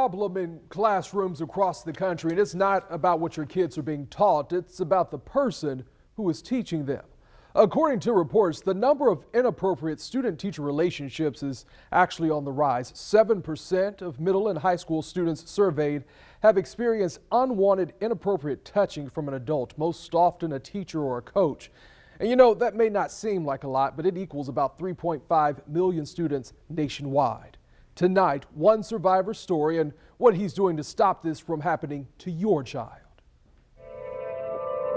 Problem in classrooms across the country, and it's not about what your kids are being taught, it's about the person who is teaching them. According to reports, the number of inappropriate student-teacher relationships is actually on the rise. 7% of middle and high school students surveyed have experienced unwanted, inappropriate touching from an adult, most often a teacher or a coach. And you know, that may not seem like a lot, but it equals about 3.5 million students nationwide. Tonight, one survivor's story and what he's doing to stop this from happening to your child.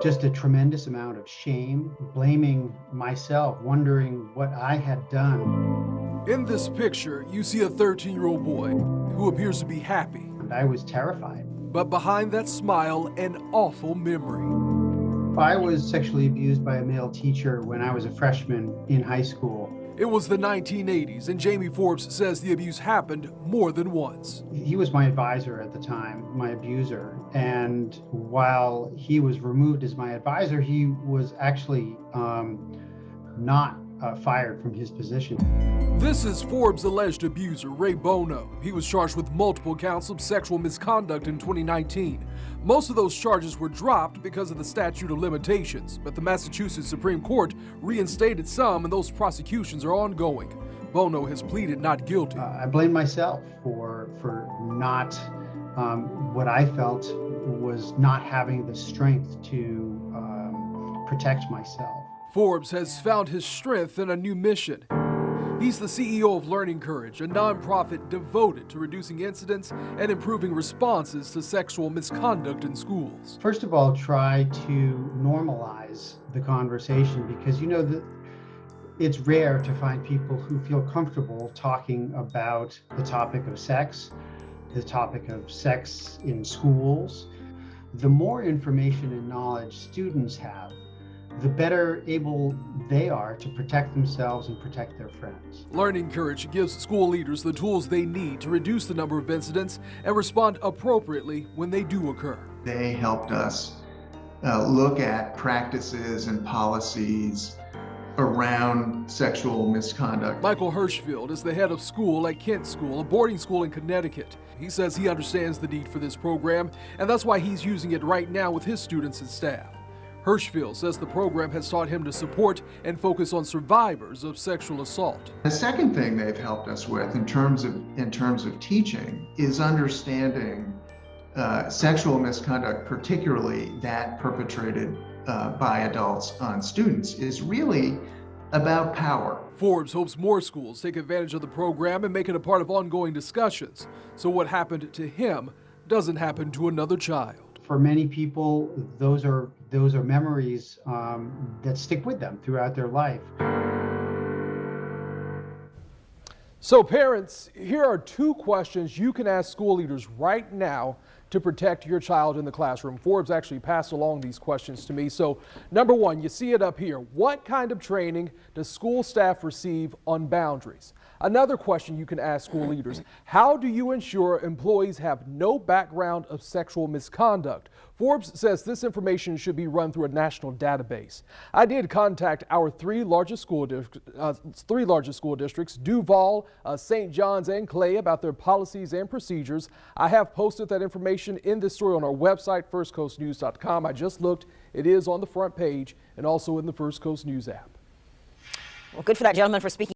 Just a tremendous amount of shame, blaming myself, wondering what I had done. In this picture, you see a 13-year-old boy who appears to be happy. I was terrified. But behind that smile, an awful memory. I was sexually abused by a male teacher when I was a freshman in high school. It was the 1980s, and Jamie Forbes says the abuse happened more than once. He was my advisor at the time, my abuser, and while he was removed as my advisor, he was actually not fired from his position. This is Forbes' alleged abuser, Ray Bono. He was charged with multiple counts of sexual misconduct in 2019. Most of those charges were dropped because of the statute of limitations, but the Massachusetts Supreme Court reinstated some, and those prosecutions are ongoing. Bono has pleaded not guilty. I blame myself for not, what I felt was not having the strength to protect myself. Forbes has found his strength in a new mission. He's the CEO of Learning Courage, a nonprofit devoted to reducing incidents and improving responses to sexual misconduct in schools. First of all, try to normalize the conversation, because you know that it's rare to find people who feel comfortable talking about the topic of sex, the topic of sex in schools. The more information and knowledge students have, the better able they are to protect themselves and protect their friends. Learning Courage gives school leaders the tools they need to reduce the number of incidents and respond appropriately when they do occur. They helped us look at practices and policies around sexual misconduct. Michael Hirschfield is the head of school at Kent School, a boarding school in Connecticut. He says he understands the need for this program, and that's why he's using it right now with his students and staff. Hirschfield says the program has taught him to support and focus on survivors of sexual assault. The second thing they've helped us with in terms of teaching is understanding sexual misconduct, particularly that perpetrated by adults on students, is really about power. Forbes hopes more schools take advantage of the program and make it a part of ongoing discussions, so what happened to him doesn't happen to another child. For many people, those are memories that stick with them throughout their life. So parents, here are 2 questions you can ask school leaders right now to protect your child in the classroom. Forbes actually passed along these questions to me. So number 1, you see it up here. What kind of training does school staff receive on boundaries? Another question you can ask school leaders: how do you ensure employees have no background of sexual misconduct? Forbes says this information should be run through a national database. I did contact our 3 largest school districts, Duval, St. John's, and Clay, about their policies and procedures. I have posted that information in this story on our website, firstcoastnews.com. I just looked. It is on the front page and also in the First Coast News app. Well, good for that gentleman for speaking.